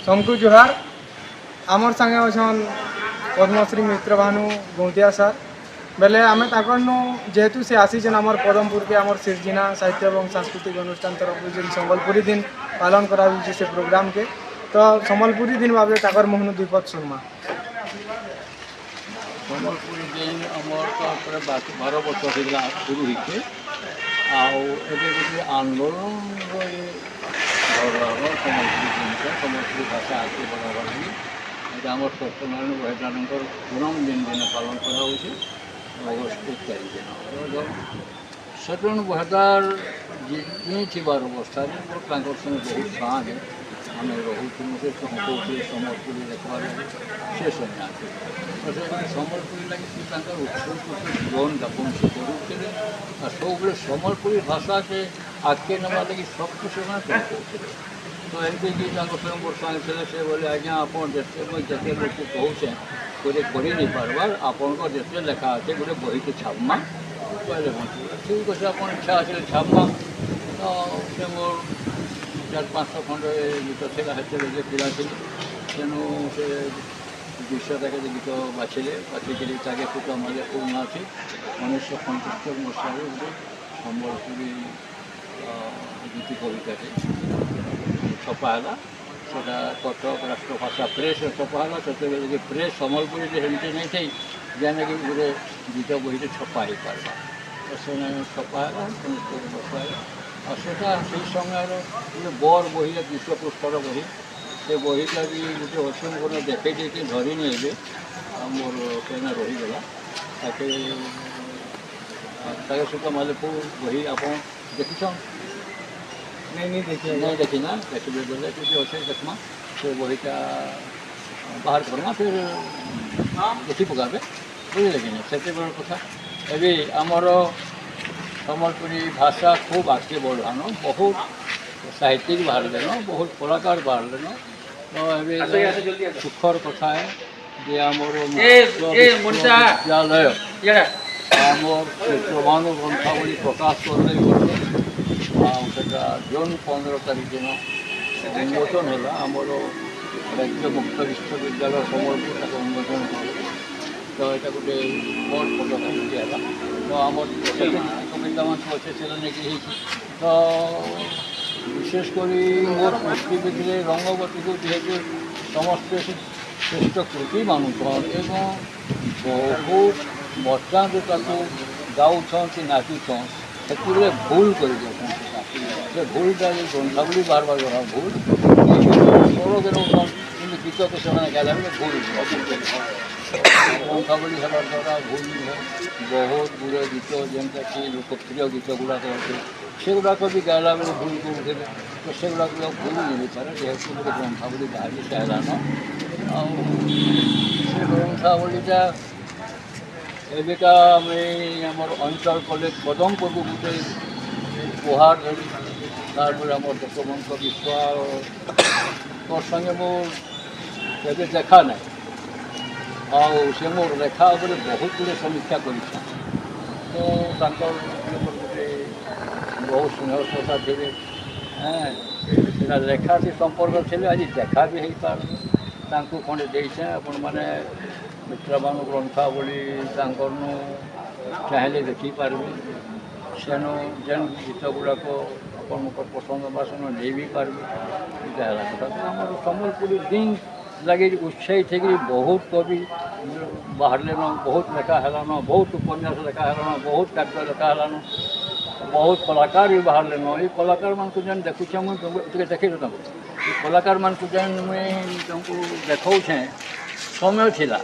समकु जुहार आमर संगे अछन पद्मश्री मित्र भानु गौतिया सर बेले आम ताकनु जेहेतु से आसीचन आमर पदमपुर के आमर सिरजिना साहित्य और सांस्कृतिक अनुष्ठान तरफ जो संबलपुरी दिन पालन करा से प्रोग्राम के तो संबलपुरी दिन भाव ताकर मोहन द्विपद सुरमा संबलपुरी दिन आमर तो 12 वर्ष होगा शुरू होते आंदोलन संबलपुरी जिनका संबलपुरी भाषा आगे बढ़ावा लगी आम सत्यनारायण बहिदार पूनम दिन दिन पालन करा अगस्ट 1 तारीख दिन सत्यनारायण बहिदार जी थीबार अवस्था संगे बहुत साँगे आम रोचु से हकौले संबलपुरी देखवार से समय आसे संबलपुरी लगे उत्सव जीवन यापन से करुले सब संबलपुरी भाषा से आगे नवा लगी सब कुछ कौन तो एमती कि स्वयं सांगे से बोले आज्ञा आप जिते लोग कहे गोटे कर नहीं पार्बार आपण जिते लेखा अच्छे गोटे बहीटे छापमा कहले ठीक अच्छे आप इच्छा अच्छे छापमा तो से मोर 4-500 खंड गीत था से पिला थी तेणु से 200 गीत बाछिले बाछिकी ताके पूजा माले पूर्ण अच्छी 1975 मसीह गोटे संबलपुरी गीति कविताटे छपाला सेटा कटक राष्ट्रभाषा प्रेस छपाला से प्रेस संबलपुरी सेमती नहीं थी जेने कि गोटे गीत बहीटे छपा हो पार्ला तो से छपाला बसाला और सेटा से समय गोटे बर बही 200 पृष्ठर बही से बहीटा भी गोटे अच्छे मोर देखे देखे धरी नहीं मोर सेना रहीगला ताके सहित मालेपुर बही आप देखी नहीं देखी ना देखिए बोले कि अच्छे देखमा से बहीटा बाहर करमा फिर देखी पकाबे बुझे कि नहीं से बड़ कथा अभी आमर संबलपुरी भाषा खूब आगे बढ़ान बहुत साहित्यिक बाहर लेन बहुत कलाकार बाहर लेन तो अभी सुखर कथा है जे आमर विश्वविद्यालय आमर प्रमाण ग्रंथावली प्रकाश कर जून 15 तारीख दिन उन्मोचन है आमर राज्य मुक्त विश्वविद्यालय संबलपुर उन्मोचन कर तो यहाँ गोटे बड़ पदक्षेप दिया तो आम कविता मान अच्छे से नहीं तो विशेषकर मोर पुष्टिविधि रंगवती को जेहेतु समस्ते श्रेष्ठ कृति मानुछन एवं बहुत बच्चा जो गाँन नाचुछन से भूल कर भूलटा ग्रंथावली बार बार करा भूल स्वर देन कि गीत को से गाला भूल ग्रंथावली हवा द्वारा भूल बहुत गुड़े गीत जेनटा कि लोकप्रिय गीत गुड़ाक अच्छे से गुड़ाक भी गाला बेले भूल करुले तो से गुड़ाक भूल नहीं पारे जेहेतु गोटे ग्रंथावली बाहरी सारान से ग्रंथावलीटा एबिका आमर अंचल कॉलेज पदमपुर को गोटे उपहार धरी तार आम देशवंत विश्वा संगे मोर देखा ना से मोर लेखा उपर बहुत गुड़े समीक्षा कर तो गोटे बहुत स्नेह श्रद्धा थे हाँ लेखा से संपर्क थे आज देखा भी हो पार खंडे देचे आपण मैंने मित्रबान ग्रंथावली चाहिए देखिपारे सेनु जेन गीत गुड़ाक अपन पसंद बासन नहीं भी पार्बे कथा तो आम संबलपुरी दिन लगे उत्साहित थे कि बहुत कवि बाहर लेन बहुत लेखा हेलान बहुत उपन्यास लेखा हेलान बहुत काव्य लेखा हेलान बहुत कलाकार भी बाहर लेन ये कलाकार मान जेन देखुचे मुझे देखे कलाकार मान जेन मुझे देखा समय थिला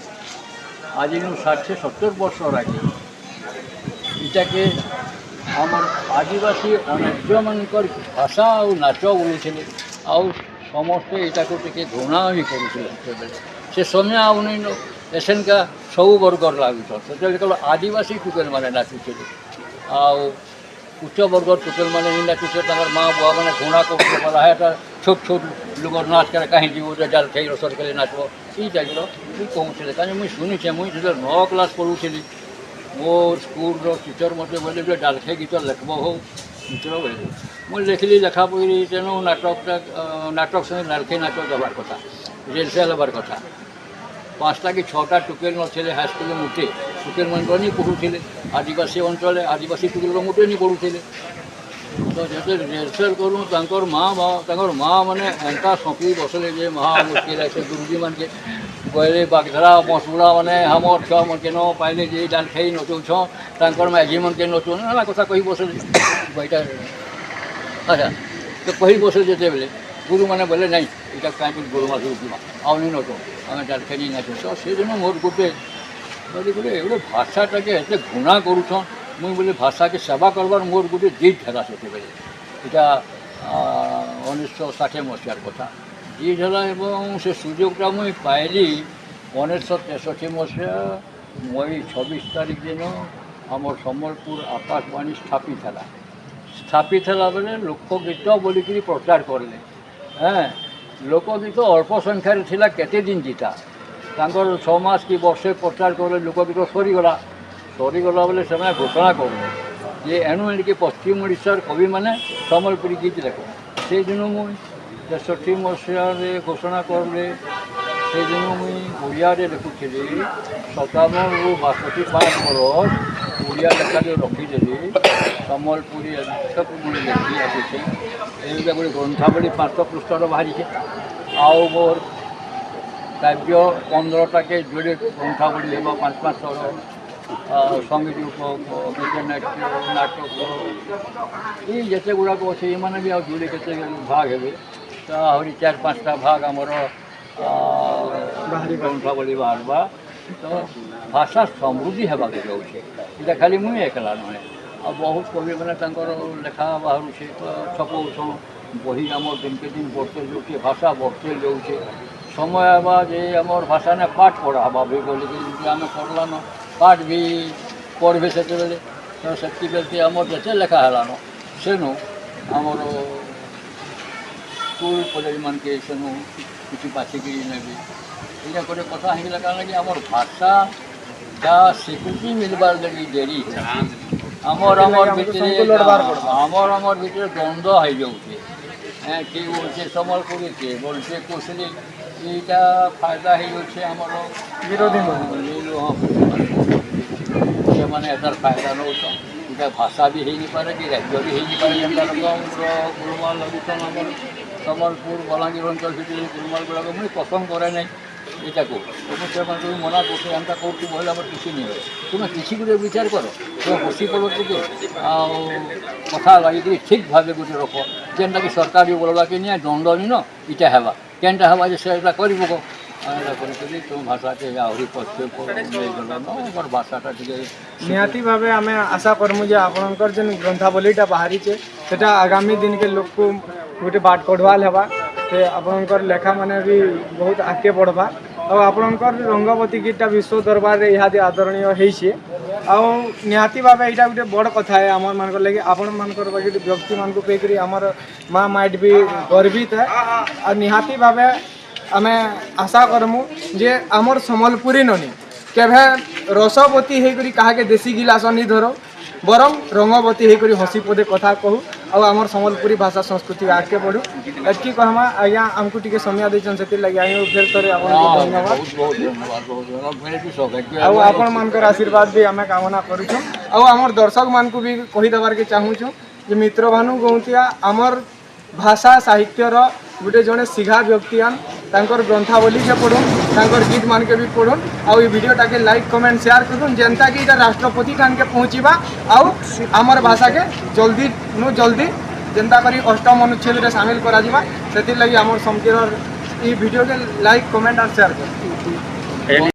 आज 60-70 वर्ष आगे इटा के आमर आदिवासी अनाज्य मानकर भाषा और नाच बोलूले समस्ते यहाँ को टे घृणा भी करुले से समय आउ नहीं एसेनका सब वर्गर लगुन से केवल आदिवासी टुकेल मैंने नाचुचे उच्च वर्गर टुकेल मैंने नहीं नाचुचे माँ बुआ मैंने घृणा कर छोट छोट लोग नाच कर कहीं जीव जाल थे रसर के नाचब ये टाइप कहूँ कहीं मुझे शुणी मुझे 9 क्लास पढ़ुली मोर स्कूल टीचर मत बोले डालखे गीत लिखब हो ମିତ୍ର ବେଲେ ମୁଁ ଲେଖିଲି ଲେଖା ପଢ଼ି ତେଣୁ ନାଟକଟା ନାଟକ ସଙ୍ଗେ ନାଲଖି ନାଚ ଦେବାର କଥା ରିହର୍ସାଲ୍ ହେବାର କଥା 5ଟା କି 6ଟା ଟୁକେଲ ନଥିଲେ ହାଇସ୍କୁଲରେ ମୁଟେ ଟୁକେଲ ମାନଙ୍କର ନି ପଢ଼ୁଥିଲେ ଆଦିବାସୀ ଅଞ୍ଚଳରେ ଆଦିବାସୀ ଟୁକେଲର ମୁଟେ ନି ପଢ଼ୁଥିଲେ ତ ଯେତେ ରିହର୍ସାଲ୍ କରୁ ତାଙ୍କର ମା ମାନେ ଏନ୍ତା ସପି ବସଲେ ଯେ ମହା ମୁସ୍କିଲ ସେ ଗୁରୁଜୀ ମାନକେ କହିଲେ ବାଗଧରା ବଂଶଗୁଡ଼ା ମାନେ ଆମର ଛୁଆ ମନକେ ନ ପାଇଲେ ଯେ ଡାଲ ଖାଇ ନଚଉଛନ୍ ତାଙ୍କର ମାଝି ମନକେ ନଚଉନ ନା କଥା କହି ବସଲେ ବଇଟା ଆଚ୍ଛା ତ କହି ବସଲେ ଯେତେବେଳେ ଗୁରୁମାନେ ବୋଲେ ନାଇଁ ଏଇଟା କାହିଁକି ଗୁରୁ ମାସ ଯିବା ଆଉ ନି ନଚ ଆମେ ଡାଲ ଖାଇ ନାଚୁ ତ ସେଦିନ ମୋର ଗୋଟେ ଭାଷାଟାକେ ଏତେ ଘୃଣା କରୁଛନ୍ ମୁଇଁ ବୋଲେ ଭାଷାକେ ସେବା କରବାର ମୋର ଗୋଟେ ଜିଦ୍ ହେଲା ସେତେବେଳେ ଏଇଟା 1960 ମସିହାର କଥା ଜିଦ୍ ହେଲା ଏବଂ ସେ ସୁଯୋଗଟା ମୁଇଁ ପାଇଲି 1963 ମସିହା ମଇ 26 ତାରିଖ ଦିନ ଆମର ସମ୍ବଲପୁର ଆକାଶବାଣୀ ସ୍ଥାପିତ ହେଲା ବେଲେ ଲୋକଗୀତ ବୋଲିକିରି ପ୍ରଚାର କଲେ ଲୋକଗୀତ ଅଳ୍ପ ସଂଖ୍ୟାରେ ଥିଲା କେତେ ଦିନ ଜିତା ତାଙ୍କର 6 ମାସ କି ବର୍ଷେ ପ୍ରଚାର କଲେ ଲୋକଗୀତ ସରିଗଲା ବେଲେ ସେମାନେ ଘୋଷଣା କଲେ ଯେ ଏଣୁ ଏଣିକି ପଶ୍ଚିମ ଓଡ଼ିଶାର କବିମାନେ ସମ୍ବଲପୁରୀ ଗୀତ ଲେଖେ ସେଇଦିନ ମୁଇଁ 63 ମସିହାରେ ଘୋଷଣା କଲେ ସେଇଦିନ ମୁଇଁ ଓଡ଼ିଆରେ ଲେଖୁଥିଲି 57ରୁ 65 ବରଷ ଓଡ଼ିଆ ଲେଖାରେ ରଖିଦେଲି ସମ୍ବଲପୁରୀ ଏସବୁ ମୁଇଁ ଲେଖି ଆସିଛି ଏଇଟା ଗୋଟେ ଗ୍ରନ୍ଥାବଳୀ 500 ପୃଷ୍ଠାର ବାହାରିଛେ ଆଉ ମୋର କାବ୍ୟ 15টাকে ଯୋଡ଼େ ଗ୍ରନ୍ଥାବଳୀ ହେବା 500 ସଙ୍ଗୀତ ଗୀତ ନାଟକ ଏଇ ଯେତେ ଗୁଡ଼ାକ ଅଛି ଏମାନେ ବି ଆଉ ଯୋଡ଼େ କେତେ ଭାଗ ହେବେ ତ ଆହୁରି 4-5ଟା ଭାଗ ଆମର ଗ୍ରନ୍ଥାବଳୀ ବାହାରବା ତ ଭାଷା ସମୃଦ୍ଧି ହେବାକୁ ଯାଉଛେ ଏଇଟା ଖାଲି ମୁଇଁ ଏକଲା ନୁହେଁ ଆଉ ବହୁତ କବିମାନେ ତାଙ୍କର ଲେଖା ବାହାରୁଛେ ତ ଛପଉଛନ୍ ବହି ଆମର ଦିନକେ ଦିନ ବଢ଼ତେ ଯାଉଛେ ଭାଷା ବଢ଼ତେ ଯାଉଛେ ସମୟ ହେବା ଯେ ଆମର ଭାଷାନେ ପାଠ ପଢ଼ା ହେବା ବି ବୋଲିକି ଆମେ ପଢ଼ଲାନ ପାଠ ବି ପଢ଼ବେ ସେତେବେଳେ ତ ସେତିକି ଆମର ଯେତେ ଲେଖା ହେଲାନ ସେନୁ ଆମର ସ୍କୁଲ କଲେଜ ମାନକେ ସେନୁ କିଛି ବାଛିକିରି ନେବି ଏଇଟା ଗୋଟେ କଥା ହେଇଗଲା କାରଣ କି ଆମର ଭାଷାଟା ସ୍ୱୀକୃତି ମିଳିବାର ଲାଗି ଡେରି ଆମର ଭିତରେ ଦ୍ୱନ୍ଦ୍ୱ ହେଇଯାଉଛି କିଏ ବୋଲছে ସମ୍ବଲପୁରୀ କିଏ ବୋଲছে କୋଶଲି ଏଇଟା ଫାଇଦା ହେଇଯାଉଛି ଆମର ବିରୋଧୀ ସେମାନେ ଏଟାର ଫାଇଦା ନେଉଛନ୍ ଏଇଟା ଭାଷା ବି ହେଇନିପାରେ କି ରାଜ୍ୟ ବି ହେଇନିପାରେ ଯେନ୍ତା ଲୋକଙ୍କର ଗୁରୁମାଲ ଲାଗୁଛନ୍ ଆମର ସମ୍ବଲପୁର ବଲାଙ୍ଗୀର ଅଞ୍ଚଳ ଭିତରେ ଗୁରୁମାଲ ଗୁଡ଼ାକ ମୁଇଁ ପସନ୍ଦ କରେ ନାହିଁ ଏଇଟାକୁ ତୁମେ ସେମାନେ ତୁମେ ମନା କରୁଛ ଏନ୍ତା କରୁଛୁ କହିଲେ ଆମର କିଛି ନେଇ ହୁଏ ତୁମେ କିଛି ଗୋଟେ ବିଚାର କର ତୁମେ ବସି ପଡ଼ ଟିକେ ଆଉ କଥା ଲାଗିକିରି ଠିକ୍ ଭାବେ ଗୋଟେ ରଖ ଯେନ୍ଟାକି ସରକାର ବି ବୋଲବା କି ନିଏ ଦଣ୍ଡ ନିନ ଇଟା ହେବା କେନ୍ଟା ହେବା ଯେ ସେଟା କରିବ ଏଇଟା କରିକିରି ତୁମ ଭାଷାକେ ଆହୁରି ପଛକୁ ନେଇଗଲାନ ଆମର ଭାଷାଟା ଟିକେ ନିହାତି ଭାବେ ଆମେ ଆଶା କରମୁ ଯେ ଆପଣଙ୍କର ଯେନ୍ ଗ୍ରନ୍ଥାବଳୀଟା ବାହାରିଛେ ସେଟା ଆଗାମୀ ଦିନକେ ଲୋକକୁ ଗୋଟେ ବାଟ କଢ଼ବାଲ ହେବା ସେ ଆପଣଙ୍କର ଲେଖା ମାନେ ବି ବହୁତ ଆଗକେ ବଢ଼ବା ଆଉ ଆପଣଙ୍କର ରଙ୍ଗବତୀ ଗୀତଟା ବିଶ୍ୱ ଦରବାରରେ ଇହାଦେ ଆଦରଣୀୟ ହେଇଛେ ଆଉ ନିହାତି ଭାବେ ଏଇଟା ଗୋଟେ ବଡ଼ କଥା ହେ ଆମମାନଙ୍କର ଲାଗି ଆପଣମାନଙ୍କର ବାକି ବ୍ୟକ୍ତିମାନଙ୍କୁ ପାଇକରି ଆମର ମା ମାଇଟ୍ ବି ଗର୍ବିତ ଆଉ ନିହାତି ଭାବେ ଆମେ ଆଶା କରମୁ ଯେ ଆମର ସମ୍ବଲପୁରୀ ନନି କେବେ ରସବତୀ ହେଇକରି କାହାକେ ଦେଶୀ ଗିଲାସ ନି ଧର ବରଂ ରଙ୍ଗବତୀ ହେଇକରି ହସି ପଦେ କଥା କହୁ ଆଉ ଆମର ସମ୍ବଲପୁରୀ ଭାଷା ସଂସ୍କୃତି ଆଗକେ ବଢ଼ୁ ଏତ୍କି କହମା ଆଜ୍ଞା ଆମକୁ ଟିକେ ସମୟ ଦେଇଛନ୍ ସେଥିର୍ଲାଗି ଆଜ୍ଞା ଫେର୍ ଥରେ ଆପଣଙ୍କୁ ଧନ୍ୟବାଦ ଆଉ ଆପଣମାନଙ୍କର ଆଶୀର୍ବାଦ ବି ଆମେ କାମନା କରୁଛୁ ଆଉ ଆମର ଦର୍ଶକମାନଙ୍କୁ ବି କହିଦେବାର୍କେ ଚାହୁଁଛୁ ଯେ ମିତ୍ରଭାନୁ ଗୌନ୍ତିଆ ଆମର ଭାଷା ସାହିତ୍ୟର ଗୋଟେ ଜଣେ ଶିଘା ବ୍ୟକ୍ତିଆନ୍ ତାଙ୍କର ଗ୍ରନ୍ଥାବଳୀକେ ପଢ଼ୁନ୍ ତାଙ୍କର ଗୀତମାନକେ ବି ପଢ଼ୁନ୍ ଆଉ ଏ ଭିଡ଼ିଓଟାକେ ଲାଇକ୍ କମେଣ୍ଟ ସେୟାର କରୁନ୍ ଯେନ୍ତାକି ଏଇଟା ରାଷ୍ଟ୍ରପତି ଠାନକେ ପହଞ୍ଚିବା ଆଉ ଆମର ଭାଷାକେ ଜଲ୍ଦି ଯେନ୍ତା କରି 8ମ ଅନୁଚ୍ଛେଦରେ ସାମିଲ କରାଯିବା ସେଥିର୍ଲାଗି ଆମର ସମକିରର এই ভিডিওকে লাইক কমেন্ট আর শেয়ার করুন।